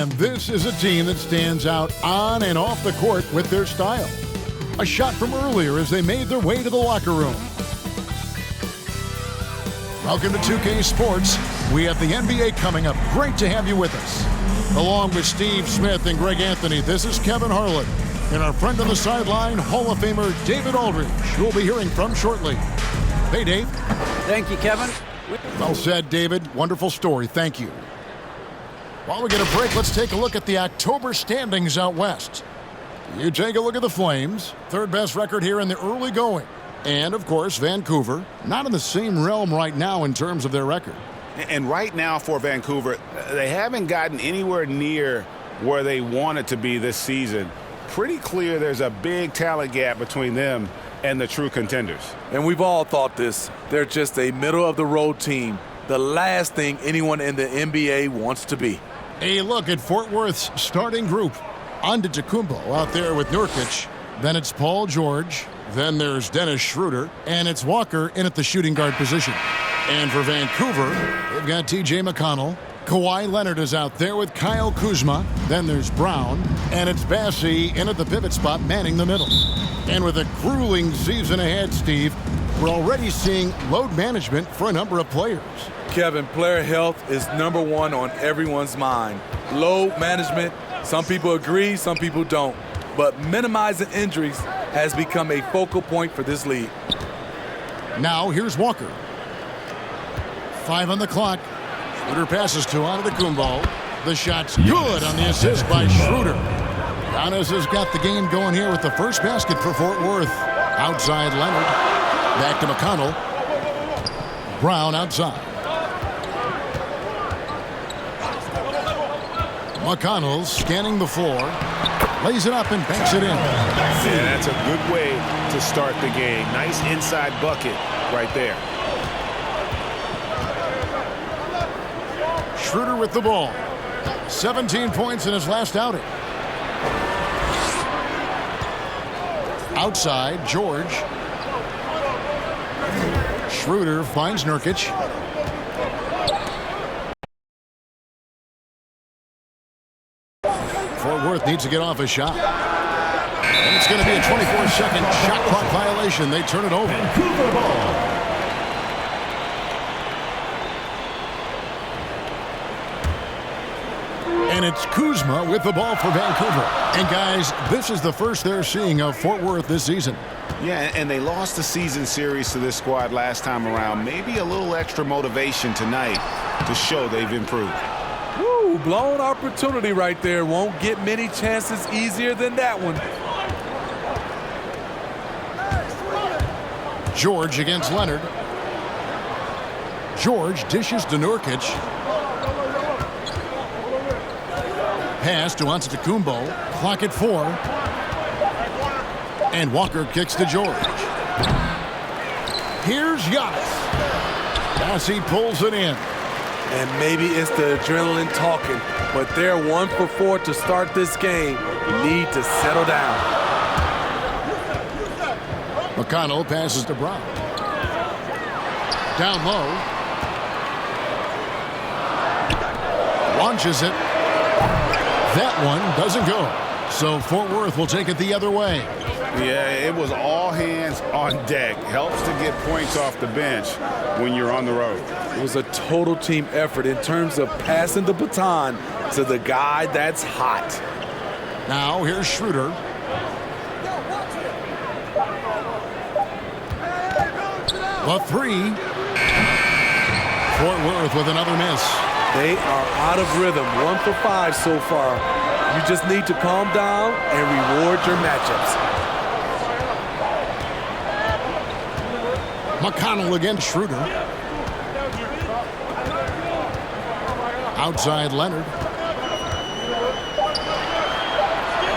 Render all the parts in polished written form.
And this is a team that stands out on and off the court with their style. A shot from earlier as they made their way to the locker room. Welcome to 2K Sports. We have the NBA coming up. Great to have you with us. Along with Steve Smith and Greg Anthony, this is Kevin Harlan. And our friend on the sideline, Hall of Famer David Aldridge, who we'll be hearing from shortly. Hey, Dave. Thank you, Kevin. Well said, David. Wonderful story. Thank you. While we get a break, let's take a look at the October standings out west. You take a look at the Flames, third best record here in the early going. And, of course, Vancouver, not in the same realm right now in terms of their record. And right now for Vancouver, they haven't gotten anywhere near where they wanted to be this season. Pretty clear there's a big talent gap between them and the true contenders. And we've all thought this. They're just a middle-of-the-road team. The last thing anyone in the NBA wants to be. A look at Fort Worth's starting group. Antetokounmpo out there with Nurkic. Then it's Paul George. Then there's Dennis Schroeder, and it's Walker in at the shooting guard position. And for Vancouver, they've got TJ McConnell. Kawhi Leonard is out there with Kyle Kuzma. Then there's Brown, and it's Bassey in at the pivot spot, manning the middle. And with a grueling season ahead, Steve, we're already seeing load management for a number of players. Kevin, player health is number one on everyone's mind. Load management, some people agree, some people don't. But minimizing injuries has become a focal point for this league. Now here's Walker. 5 on the clock. Schroeder passes to Antetokounmpo. The shot's good on the assist by Schroeder. Giannis has got the game going here with the first basket for Fort Worth. Outside Leonard. Back to McConnell. Brown outside. McConnell scanning the floor. Lays it up and banks it in. Yeah, that's a good way to start the game. Nice inside bucket right there. Schroeder with the ball. 17 points in his last outing. Outside, George. Schroeder finds Nurkic. Fort Worth needs to get off a shot. And it's going to be a 24-second shot clock violation. They turn it over. Vancouver ball. And it's Kuzma with the ball for Vancouver. And guys, this is the first they're seeing of Fort Worth this season. Yeah, and they lost the season series to this squad last time around. Maybe a little extra motivation tonight to show they've improved. Woo, blown opportunity right there. Won't get many chances easier than that one. George against Leonard. George dishes to Nurkic. Pass to Antetokounmpo. Clock at 4. And Walker kicks to George. Here's Giannis. Bassey pulls it in. And maybe it's the adrenaline talking, but they're 1 for 4 to start this game. You need to settle down. McConnell passes to Brown. Down low. Launches it. That one doesn't go. So Fort Worth will take it the other way. Yeah, it was all hands on deck. Helps to get points off the bench when you're on the road. It was a total team effort in terms of passing the baton to the guy that's hot. Now here's Schroeder. The 3. Fort Worth with another miss. They are out of rhythm. 1 for 5 so far. You just need to calm down and reward your matchups. McConnell against Schroeder. Outside Leonard.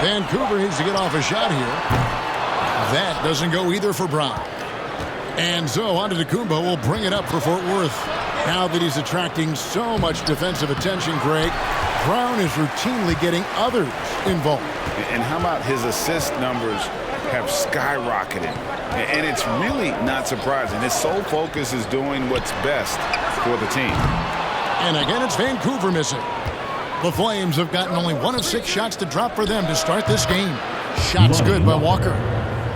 Vancouver needs to get off a shot here. That doesn't go either for Brown. And so Antetokounmpo will bring it up for Fort Worth. Now that he's attracting so much defensive attention, Greg, Brown is routinely getting others involved. And how about his assist numbers have skyrocketed? And it's really not surprising. His sole focus is doing what's best for the team. And again, it's Vancouver missing. The Flames have gotten only 1 of 6 shots to drop for them to start this game. Shots good by Walker.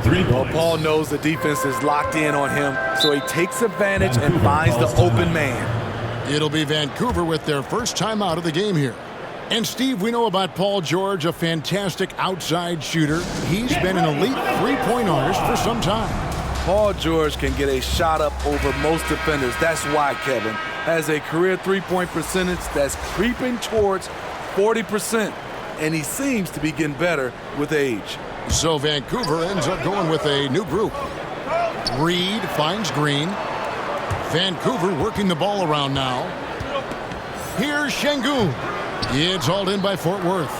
Well, Paul knows the defense is locked in on him, so he takes advantage and finds the open man. It'll be Vancouver with their first time out of the game here. And Steve, we know about Paul George, a fantastic outside shooter. He's been an elite three-point artist for some time. Paul George can get a shot up over most defenders. That's why Kevin has a career three-point percentage that's creeping towards 40%, and he seems to be getting better with age. So Vancouver ends up going with a new group. Reed finds Green. Vancouver working the ball around now. Here's Şengün. It's hauled in by Fort Worth.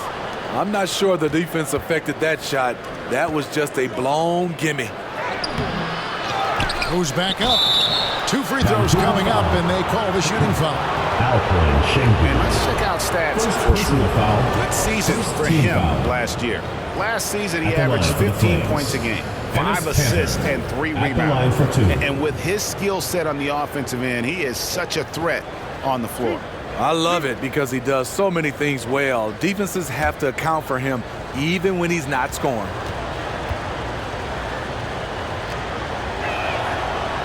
I'm not sure the defense affected that shot. That was just a blown gimme. Goes back up. 2 free throws coming up, and they call the shooting foul. And let's check out stats for Schroeder. Good season for him last year. Last season, he averaged 15 points a game, 5 assists, and 3 rebounds. And with his skill set on the offensive end, he is such a threat on the floor. I love it because he does so many things well. Defenses have to account for him even when he's not scoring.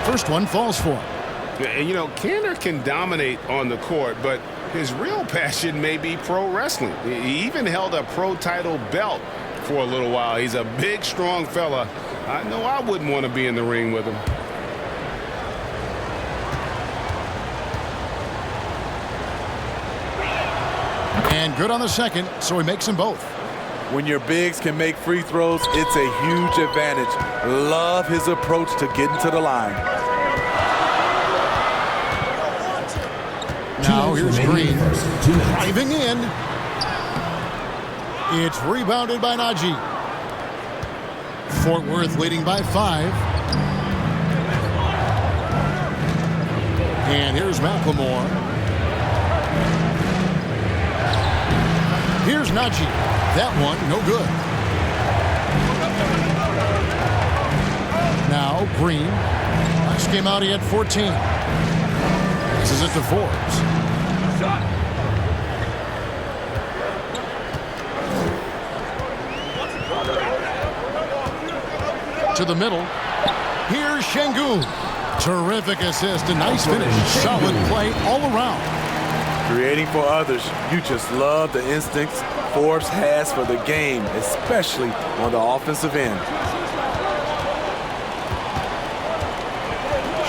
First one falls for him. And, you know, Kanter can dominate on the court, but his real passion may be pro wrestling. He even held a pro title belt for a little while. He's a big, strong fella. I know I wouldn't want to be in the ring with him. And good on the second, so he makes them both. When your bigs can make free throws, it's a huge advantage. Love his approach to getting to the line. Now here's Green driving in. It's rebounded by Nagy. Fort Worth leading by 5. And here's McLemore. Here's Nagy. That one, no good. Now Green. Last game out, he had 14. This is it to Forbes. To the middle. Here's Şengün. Terrific assist, a nice finish. Solid play all around. Creating for others. You just love the instincts Forbes has for the game, especially on the offensive end.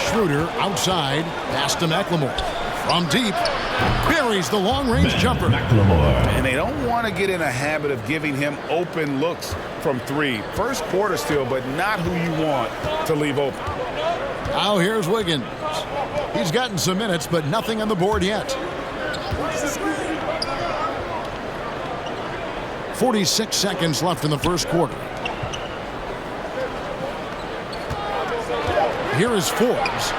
Schroeder outside, pass to McLemore. From deep, buries the long-range jumper. And they don't want to get in a habit of giving him open looks from 3. First quarter still, but not who you want to leave open. Now here's Wiggins. He's gotten some minutes, but nothing on the board yet. 46 seconds left in the first quarter. Here is Forbes.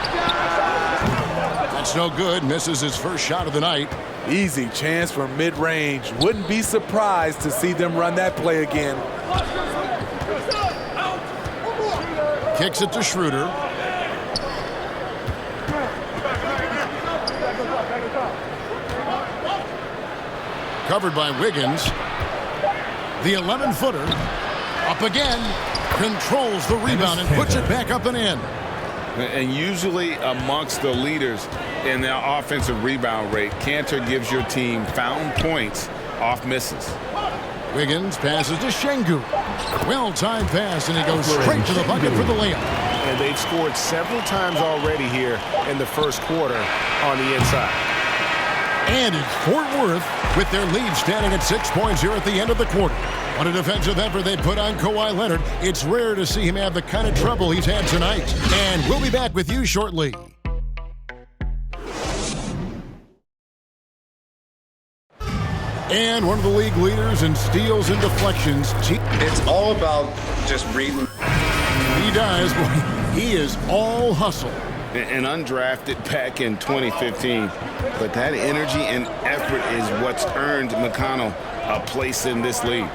That's no good. Misses his first shot of the night. Easy chance for mid-range. Wouldn't be surprised to see them run that play again. Kicks it to Schroeder. Covered by Wiggins. The 11-footer. Up again. Controls the rebound and puts it back up and in. And usually amongst the leaders in their offensive rebound rate, Kanter gives your team found points off misses. Wiggins passes to Şengün. Well-timed pass, and he goes straight to the bucket for the layup. And they've scored several times already here in the first quarter on the inside. And it's Fort Worth with their lead standing at 6 points here at the end of the quarter. What a defensive effort they put on Kawhi Leonard. It's rare to see him have the kind of trouble he's had tonight. And we'll be back with you shortly. And one of the league leaders in steals and deflections. It's all about just reading. He does. Boy, he is all hustle. An undrafted back in 2015. But that energy and effort is what's earned McConnell a place in this league.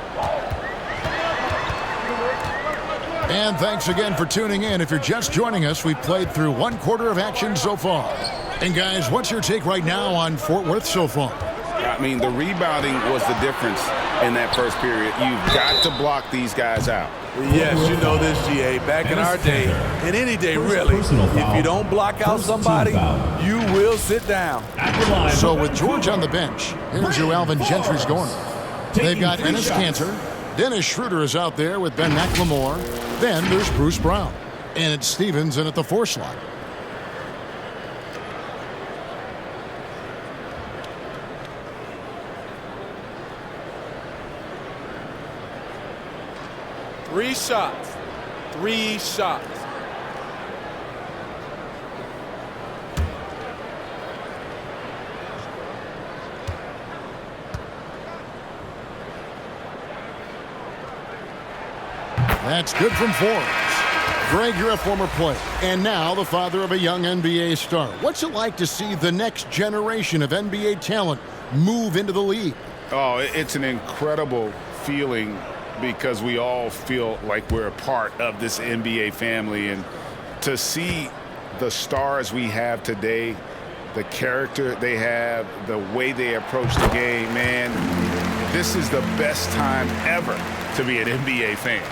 And thanks again for tuning in. If you're just joining us, we've played through 1 quarter of action so far. And guys, what's your take right now on Fort Worth so far? I mean, the rebounding was the difference in that first period. You've got to block these guys out. Yes, you know this, GA. Back in our day, and any day really, if you don't block out somebody, you will sit down. So with George on the bench, here's who Alvin Gentry's going with. They've got Enes Kanter. Dennis Schroeder is out there with Ben McLemore. Then there's Bruce Brown. And it's Stevens in at the 4 slot. Three shots. That's good from Forbes. Greg, you're a former player, and now the father of a young NBA star. What's it like to see the next generation of NBA talent move into the league? Oh, it's an incredible feeling because we all feel like we're a part of this NBA family. And to see the stars we have today, the character they have, the way they approach the game, man, this is the best time ever to be an NBA fan.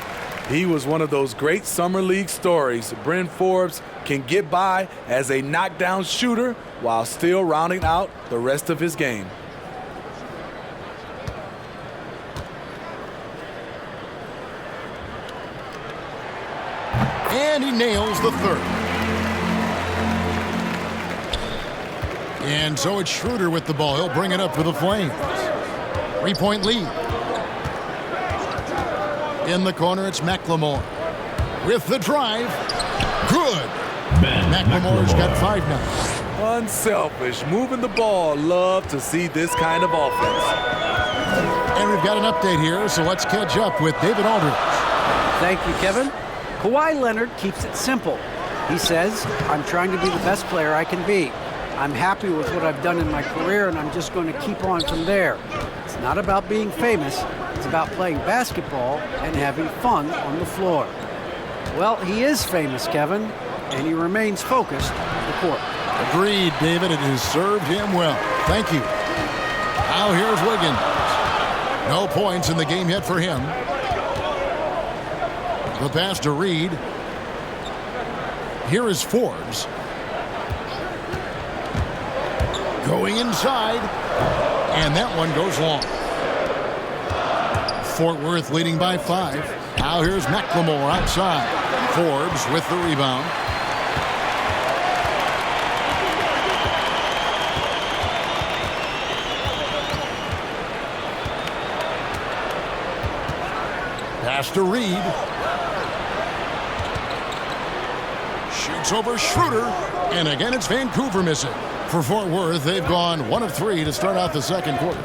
He was one of those great summer league stories. Bryn Forbes can get by as a knockdown shooter while still rounding out the rest of his game. And he nails the third. And so it's Schroeder with the ball. He'll bring it up for the Flames. 3-point lead. In the corner, it's McLemore. With the drive. Good. McLemore's got 5 now. Unselfish, moving the ball. Love to see this kind of offense. And we've got an update here, so let's catch up with David Aldridge. Thank you, Kevin. Kawhi Leonard keeps it simple. He says, I'm trying to be the best player I can be. I'm happy with what I've done in my career, and I'm just going to keep on from there. It's not about being famous. It's about playing basketball and having fun on the floor. Well, he is famous, Kevin, and he remains focused on the court. Agreed, David. It has served him well. Thank you. Now here's Wiggins. No points in the game yet for him. The pass to Reed. Here is Forbes. Going inside. And that one goes long. Fort Worth leading by 5. Now here's McLemore outside. Forbes with the rebound. Pass to Reed. Shoots over Schroeder. And again, it's Vancouver missing. For Fort Worth, they've gone 1 of 3 to start out the second quarter.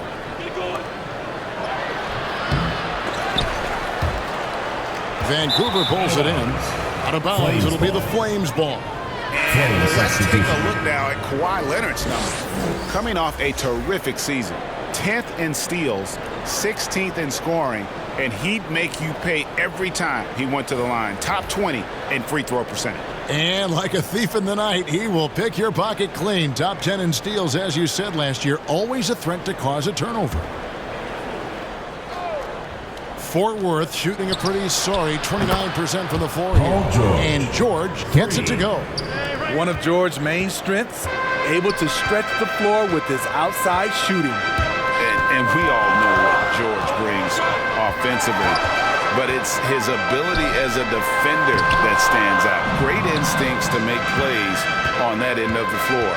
Vancouver pulls it in. Out of bounds, it'll be the Flames ball. And let's take a look now at Kawhi Leonard's numbers. Coming off a terrific season. 10th in steals, 16th in scoring, and he'd make you pay every time he went to the line. Top 20 in free throw percentage. And like a thief in the night, he will pick your pocket clean. Top 10 in steals, as you said last year, always a threat to cause a turnover. Fort Worth shooting a pretty sorry 29% from the floor here. And George gets it to go. One of George's main strengths, able to stretch the floor with his outside shooting. And we all know what George brings offensively, but it's his ability as a defender that stands out. Great instincts to make plays on that end of the floor.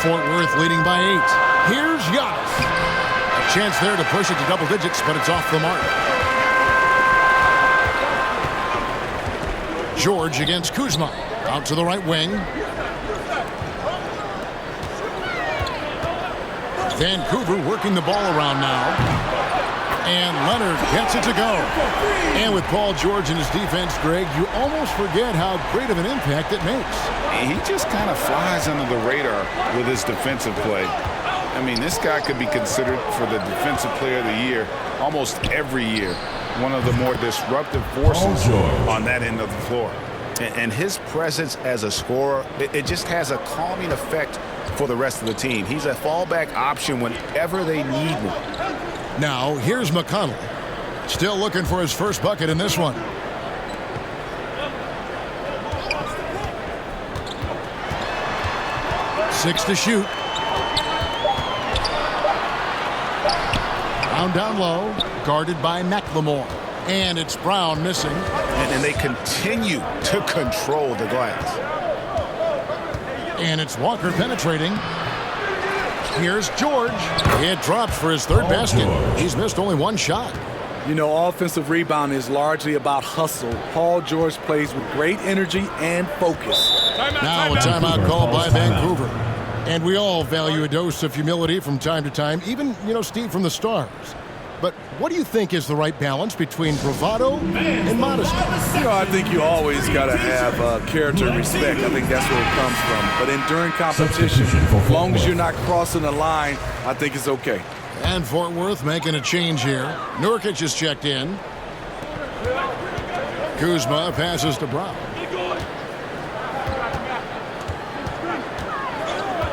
Fort Worth leading by 8. Here's Giannis. A chance there to push it to double digits, but it's off the mark. George against Kuzma. Out to the right wing. Vancouver working the ball around now. And Leonard gets it to go. And with Paul George in his defense, Greg, you almost forget how great of an impact it makes. He just kind of flies under the radar with his defensive play. I mean, this guy could be considered for the Defensive Player of the Year almost every year. One of the more disruptive forces on that end of the floor. And his presence as a scorer, it just has a calming effect for the rest of the team. He's a fallback option whenever they need one. Now, here's McConnell. Still looking for his first bucket in this one. Six to shoot. Brown down low, guarded by McLemore. And it's Brown missing. And they continue to control the glass. And it's Walker penetrating. Here's George. It drops for his third basket. He's missed only one shot. You know, offensive rebound is largely about hustle. Paul George plays with great energy and focus. Now a timeout called by Vancouver. And we all value a dose of humility from time to time, even, Steve, from the Stars. But what do you think is the right balance between bravado and modesty? I think you always got to have character and respect. I think that's where it comes from. But during competition, as long as you're not crossing the line, I think it's okay. And Fort Worth making a change here. Nurkic is checked in. Kuzma passes to Brown.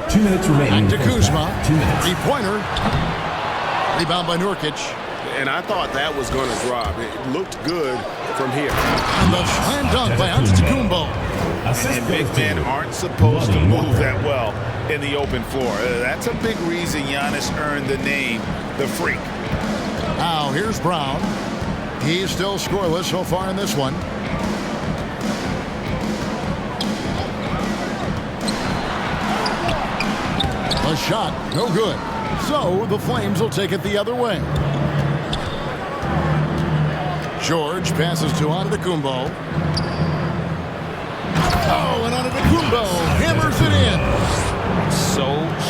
2 minutes remaining. Back to Kuzma. 2 minutes. Three-pointer. Rebound by Nurkic. And I thought that was going to drop. It looked good from here. And the slam dunk by Antetokounmpo. And big men aren't supposed to move that well in the open floor. That's a big reason Giannis earned the name, the Freak. Now here's Brown. He's still scoreless so far in this one. A shot, no good. So the Flames will take it the other way. George passes to Antetokounmpo. Oh, and Antetokounmpo hammers it in. So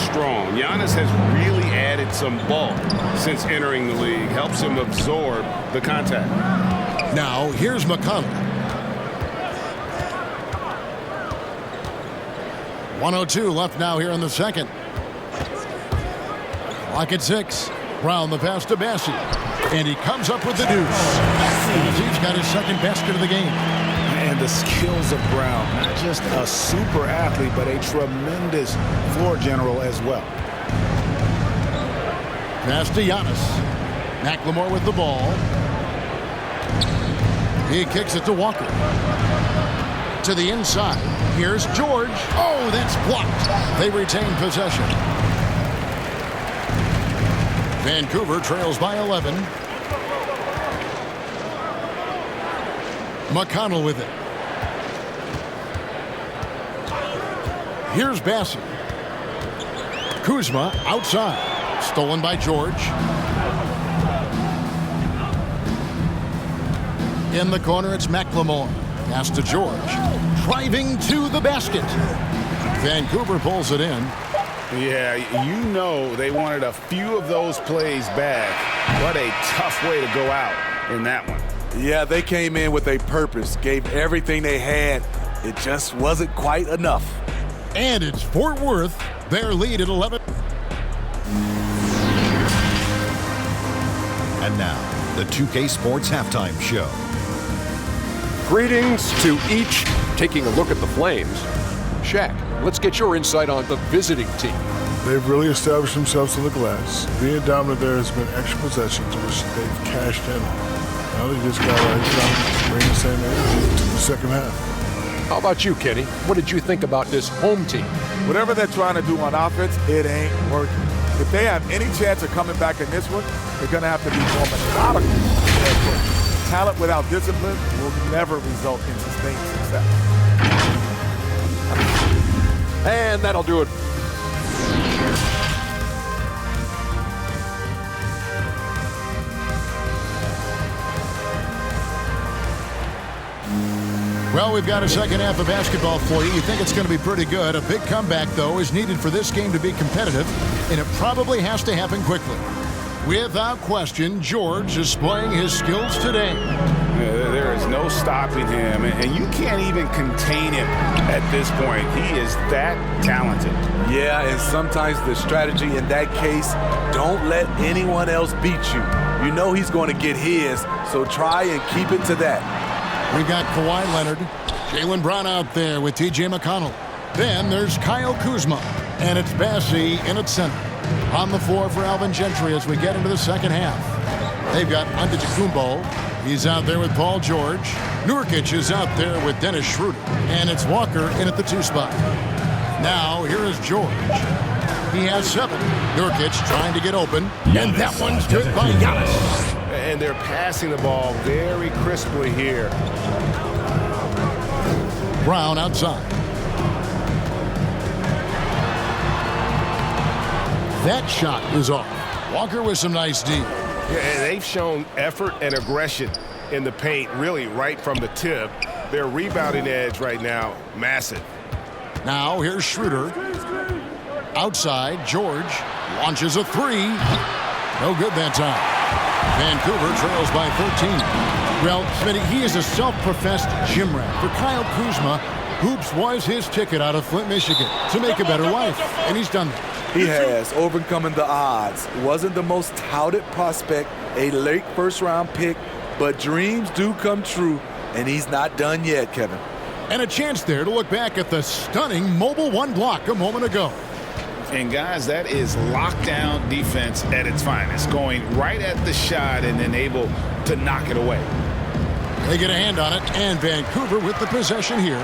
strong. Giannis has really added some bulk since entering the league. Helps him absorb the contact. Now here's McConnell. 1:02 left now here in the second. Clock at 6. Brown the pass to Bassey. And he comes up with the deuce. He's got his second basket of the game. And the skills of Brown, not just a super athlete, but a tremendous floor general as well. Pass to Giannis. McLemore with the ball. He kicks it to Walker. To the inside. Here's George. Oh, that's blocked. They retain possession. Vancouver trails by 11. McConnell with it. Here's Bassey. Kuzma outside. Stolen by George. In the corner, it's McLemore. Pass to George. Driving to the basket. Vancouver pulls it in. Yeah, they wanted a few of those plays back. What a tough way to go out in that one. Yeah, they came in with a purpose, gave everything they had. It just wasn't quite enough. And it's Fort Worth, their lead at 11. And now, the 2K Sports Halftime Show. Greetings to each taking a look at the Flames. Shaq, let's get your insight on the visiting team. They've really established themselves on the glass. Being dominant there has been extra possessions, which they've cashed in on. Now they just got to bring the same energy to the second half. How about you, Kenny? What did you think about this home team? Whatever they're trying to do on offense, it ain't working. If they have any chance of coming back in this one, they're going to have to be more methodical. Talent without discipline will never result in sustained success. And that'll do it. Well, we've got a second half of basketball for you. You think it's going to be pretty good. A big comeback, though, is needed for this game to be competitive, and it probably has to happen quickly. Without question, George is displaying his skills today. There is no stopping him, and you can't even contain him at this point. He is that talented. Yeah, and sometimes the strategy in that case, don't let anyone else beat you. You know he's going to get his, so try and keep it to that. We got Kawhi Leonard, Jaylen Brown out there with T.J. McConnell. Then there's Kyle Kuzma. And it's Bassey in at center. On the floor for Alvin Gentry as we get into the second half. They've got Antetokounmpo. He's out there with Paul George. Nurkic is out there with Dennis Schroeder. And it's Walker in at the 2 spot. Now, here is George. He has 7. Nurkic trying to get open. And that one's good by Giannis. And they're passing the ball very crisply here. Brown outside. That shot is off. Walker with some nice D. Yeah, and they've shown effort and aggression in the paint, really right from the tip. Their rebounding edge right now, massive. Now here's Schroeder. Outside, George launches a 3. No good that time. Vancouver trails by 13. Well, Smitty, he is a self-professed gym rat. For Kyle Kuzma, hoops was his ticket out of Flint, Michigan to make a better life, and he's done that. He has, overcoming the odds. Wasn't the most touted prospect, a late first-round pick, but dreams do come true, and he's not done yet, Kevin. And a chance there to look back at the stunning mobile 1 block a moment ago. And guys, that is lockdown defense at its finest, going right at the shot and then able to knock it away. They get a hand on it, and Vancouver with the possession here.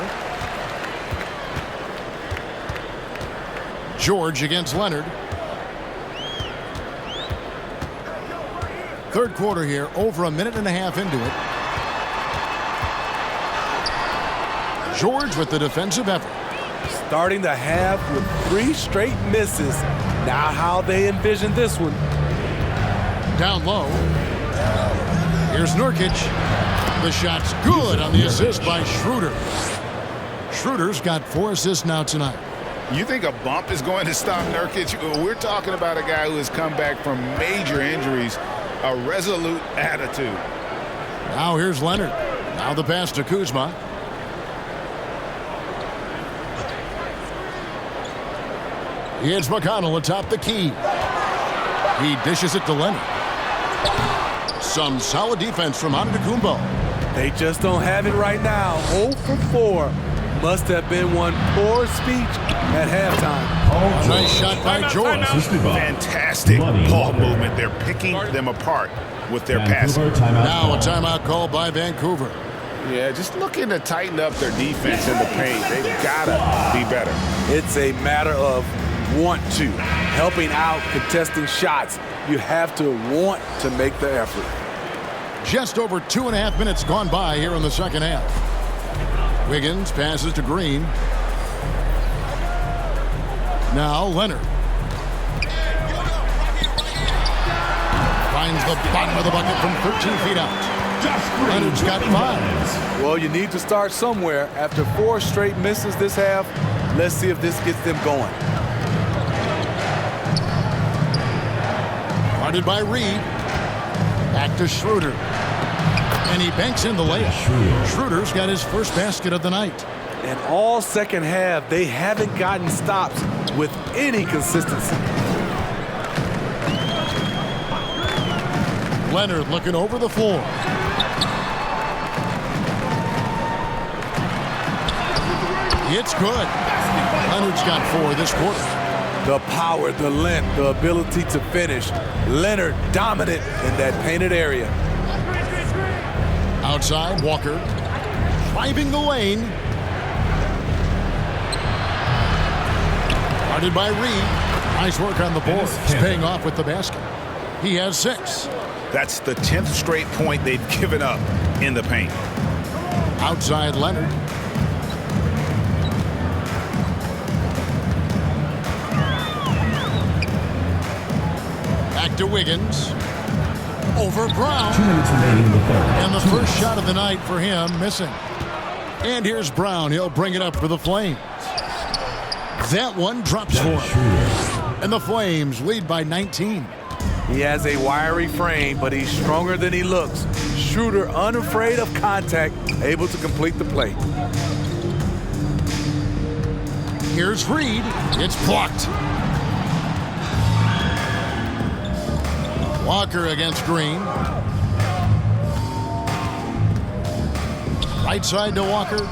George against Leonard. Third quarter here, over a minute and a half into it. George with the defensive effort. Starting the half with 3 straight misses. Now how they envision this one. Down low. Here's Nurkic. The shot's good on the assist by Schroeder. Schroeder's got 4 assists now tonight. You think a bump is going to stop Nurkic? We're talking about a guy who has come back from major injuries, a resolute attitude. Now here's Leonard. Now the pass to Kuzma. It's McConnell atop the key. He dishes it to Leonard. Some solid defense from Antetokounmpo. They just don't have it right now. 0 for 4. Must have been one poor speech at halftime. A nice shot by George. Fantastic ball movement. They're picking them apart with their passing. Now a timeout called by Vancouver. Yeah, just looking to tighten up their defense in the paint. They've got to be better. It's a matter of want to. Helping out, contesting shots. You have to want to make the effort. Just over 2.5 minutes gone by here in the second half. Wiggins passes to Green. Now Leonard. Finds the bottom of the bucket from 13 feet out. Leonard's got 5. Well, you need to start somewhere. After 4 straight misses this half, let's see if this gets them going. Guarded by Reed. Back to Schroeder. And he banks in the layup. Schroeder's got his first basket of the night. And all second half, they haven't gotten stops with any consistency. Leonard looking over the floor. It's good. Leonard's got 4 this quarter. The power, the length, the ability to finish. Leonard dominant in that painted area. Outside, Walker driving the lane. Guarded by Reed. Nice work on the boards. Paying off with the basket. He has 6. That's the 10th straight point they've given up in the paint. Outside, Leonard. Back to Wiggins. Over Brown. 2 minutes remaining in the third. And the first shot of the night for him, missing. And here's Brown. He'll bring it up for the Flames. That one drops for him. And the Flames lead by 19. He has a wiry frame, but he's stronger than he looks. Schroeder, unafraid of contact, able to complete the play. Here's Reed. It's blocked. Walker against Green. Right side to Walker.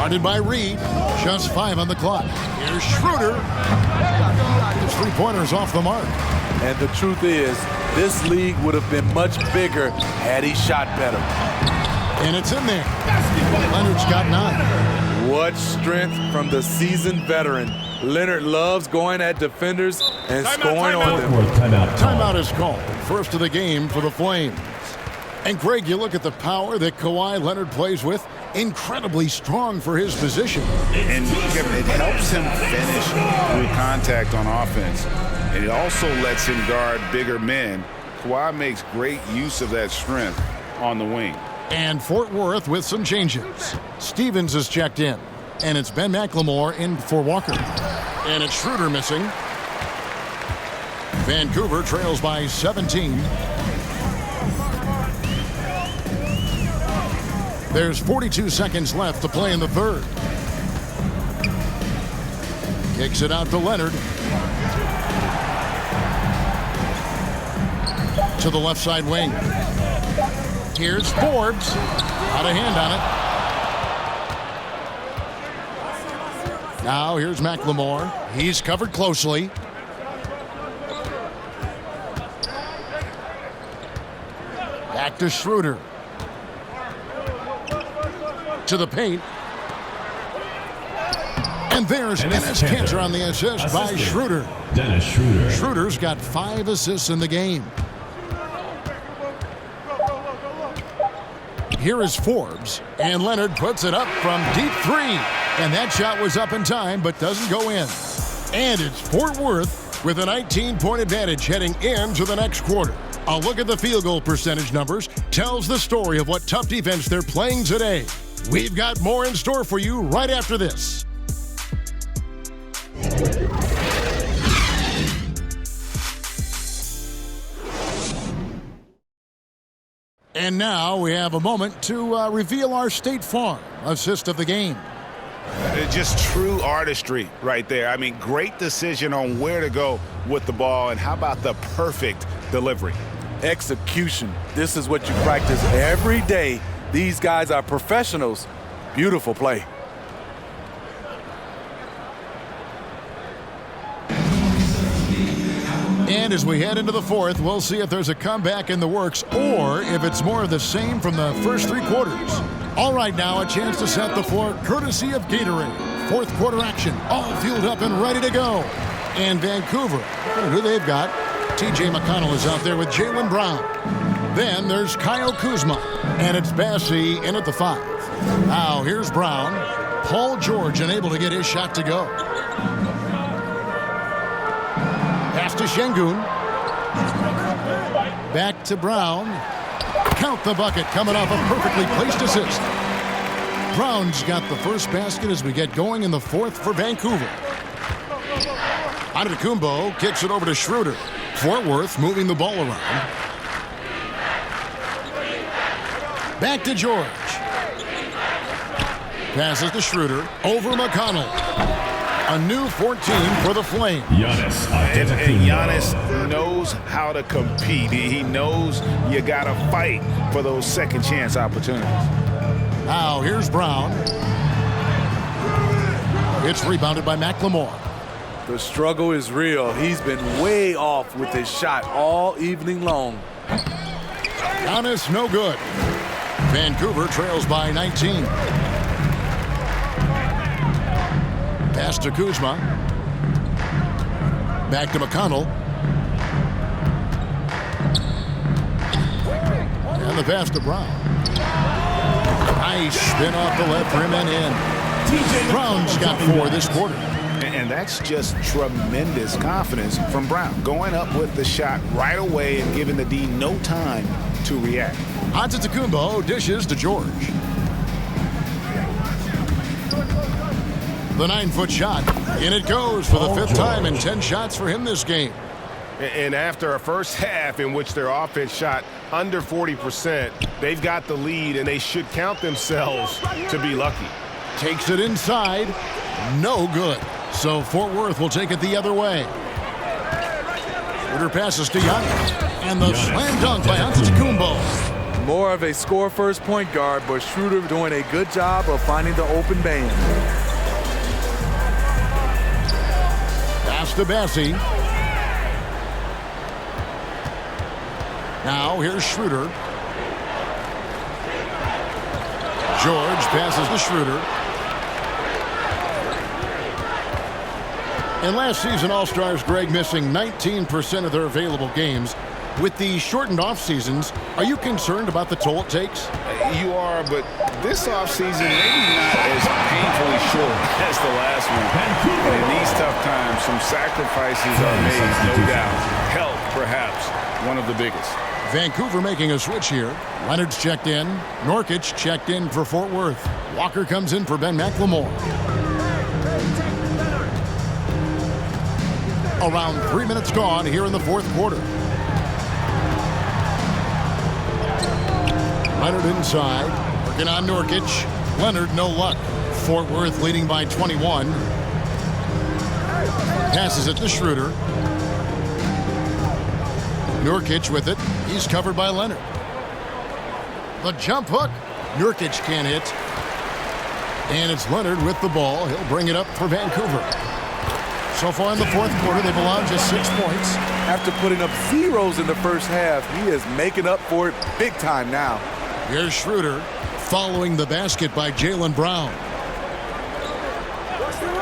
Guarded by Reed. Just 5 on the clock. Here's Schroeder. His three-pointers off the mark. And the truth is, this league would have been much bigger had he shot better. And it's in there. Leonard's got 9. What strength from the seasoned veteran. Leonard loves going at defenders and scoring on them. Timeout is called. First of the game for the Flames. And Greg, you look at the power that Kawhi Leonard plays with. Incredibly strong for his position. And Kevin, it helps him finish through contact on offense. And it also lets him guard bigger men. Kawhi makes great use of that strength on the wing. And Fort Worth with some changes. Stevens is checked in. And it's Ben McLemore in for Walker. And it's Schroeder missing. Vancouver trails by 17. There's 42 seconds left to play in the third. Kicks it out to Leonard. To the left side wing. Here's Forbes. Out of hand on it. Now here's McLemore. He's covered closely. Back to Schroeder. To the paint. And there's Dennis Cantor on the assist by Schroeder. Dennis Schroeder. Schroeder's got 5 assists in the game. Here is Forbes, and Leonard puts it up from deep 3. And that shot was up in time, but doesn't go in. And it's Fort Worth with a 19-point advantage heading into the next quarter. A look at the field goal percentage numbers tells the story of what tough defense they're playing today. We've got more in store for you right after this. And now we have a moment to reveal our State Farm assist of the game. Just true artistry right there. I mean, great decision on where to go with the ball, and how about the perfect delivery? Execution. This is what you practice every day. These guys are professionals. Beautiful play. And as we head into the fourth, we'll see if there's a comeback in the works or if it's more of the same from the first 3 quarters. All right, now a chance to set the floor courtesy of Gatorade. Fourth quarter action, all fueled up and ready to go. And Vancouver, who they've got, TJ McConnell is out there with Jaylen Brown. Then there's Kyle Kuzma, and it's Bassey in at the 5. Now here's Brown. Paul George unable to get his shot to go. Pass to Şengün. Back to Brown. Count the bucket coming off a perfectly placed assist. Brown's got the first basket as we get going in the fourth for Vancouver. Antetokounmpo kicks it over to Schroeder. Fort Worth moving the ball around. Back to George. Passes to Schroeder. Over McConnell. A new 14 for the Flames. Giannis. And Giannis knows how to compete. He knows you got to fight for those second chance opportunities. Now here's Brown. It's rebounded by McLemore. The struggle is real. He's been way off with his shot all evening long. Giannis no good. Vancouver trails by 19. Pass to Kuzma. Back to McConnell. And the pass to Brown. Nice spin off the left rim and in. Brown's got 4 this quarter. And that's just tremendous confidence from Brown. Going up with the shot right away and giving the D no time to react. Antetokounmpo dishes to George. The 9-foot shot. In it goes for the 5th time in 10 shots for him this game. And after a first half in which their offense shot under 40%, they've got the lead and they should count themselves to be lucky. Takes it inside. No good. So Fort Worth will take it the other way. Schroeder passes to Giannis. And the slam dunk by Antetokounmpo. More of a score-first point guard, but Schroeder doing a good job of finding the open man. Pass to Bassie. Now here's Schroeder. George passes to Schroeder. And last season, All-Stars Greg missing 19% of their available games. With the shortened off seasons, are you concerned about the toll it takes? You are, but this offseason maybe not as painfully short as the last one. And in these tough times, some sacrifices are made, no doubt. Health, perhaps, one of the biggest. Vancouver making a switch here. Leonard's checked in. Nurkic checked in for Fort Worth. Walker comes in for Ben McLemore. Around 3 minutes gone here in the fourth quarter. Leonard inside, working on Nurkic. Leonard, no luck. Fort Worth leading by 21. Passes it to Schroeder. Nurkic with it. He's covered by Leonard. The jump hook. Nurkic can't hit. And it's Leonard with the ball. He'll bring it up for Vancouver. So far in the fourth quarter, they've allowed just 6 points. After putting up zeros in the first half, he is making up for it big time now. Here's Schroeder following the basket by Jaylen Brown.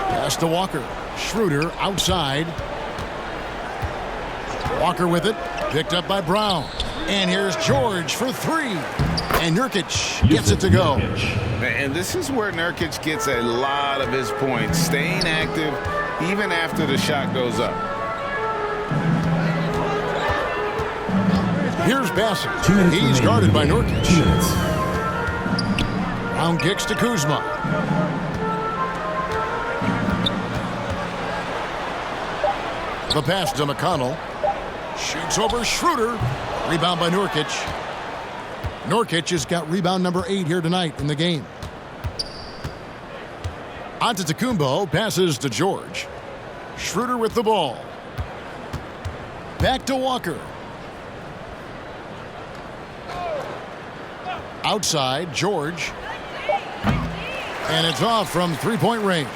Pass to Walker. Schroeder outside. Walker with it. Picked up by Brown. And here's George for 3. And Nurkic gets it to go. And this is where Nurkic gets a lot of his points, staying active even after the shot goes up. Here's Bassie. He's guarded by Nurkic. Brown kicks to Kuzma. The pass to McConnell. Shoots over Schroeder. Rebound by Nurkic. Nurkic has got rebound number 8 here tonight in the game. Antetokounmpo passes to George. Schroeder with the ball. Back to Walker. Outside, George. And it's off from three-point range.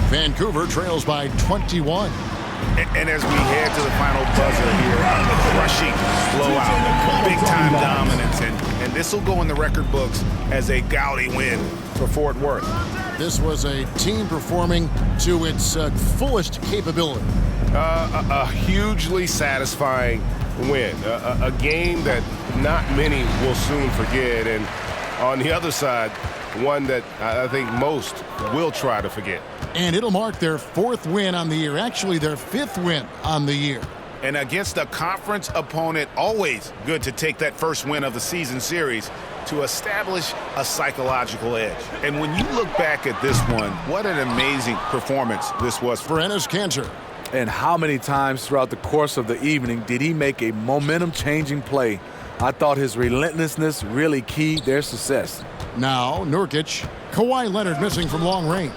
Vancouver trails by 21. And as we head to the final buzzer here, a crushing blowout, big-time dominance, and this will go in the record books as a gaudy win for Fort Worth. This was a team performing to its fullest capability. A hugely satisfying win, a game that not many will soon forget, and on the other side, one that I think most will try to forget. And it'll mark their 4th win on the year, actually their 5th win on the year. And against a conference opponent, always good to take that first win of the season series to establish a psychological edge. And when you look back at this one, what an amazing performance this was for Enes Kanter. And how many times throughout the course of the evening did he make a momentum-changing play? I thought his relentlessness really keyed their success. Now, Nurkic, Kawhi Leonard missing from long range.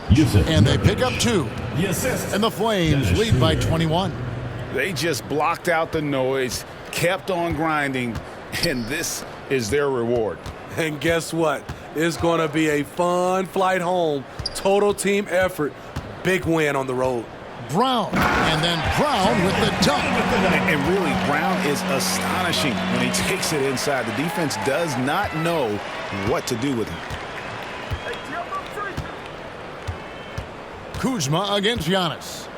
And they pick up 2. And the Flames lead by 21. They just blocked out the noise, kept on grinding, and this is their reward. And guess what? It's going to be a fun flight home. Total team effort. Big win on the road. Brown, and then Brown with the dunk. And really, Brown is astonishing when he takes it inside. The defense does not know what to do with him. Kuzma against Giannis.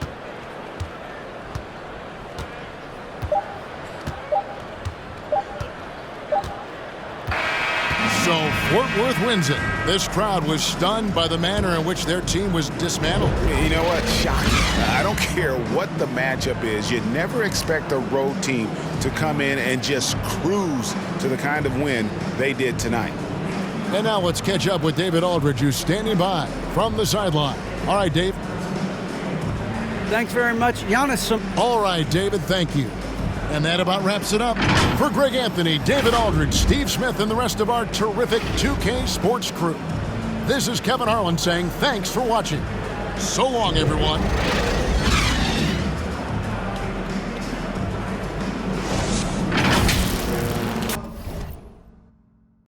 So Fort Worth wins it. This crowd was stunned by the manner in which their team was dismantled. You know what? Shocking. I don't care what the matchup is. You never expect a road team to come in and just cruise to the kind of win they did tonight. And now let's catch up with David Aldridge, who's standing by from the sideline. All right, Dave. Thanks very much, Giannis. All right, David, thank you. And that about wraps it up. For Greg Anthony, David Aldridge, Steve Smith, and the rest of our terrific 2K Sports crew, this is Kevin Harlan saying thanks for watching. So long, everyone.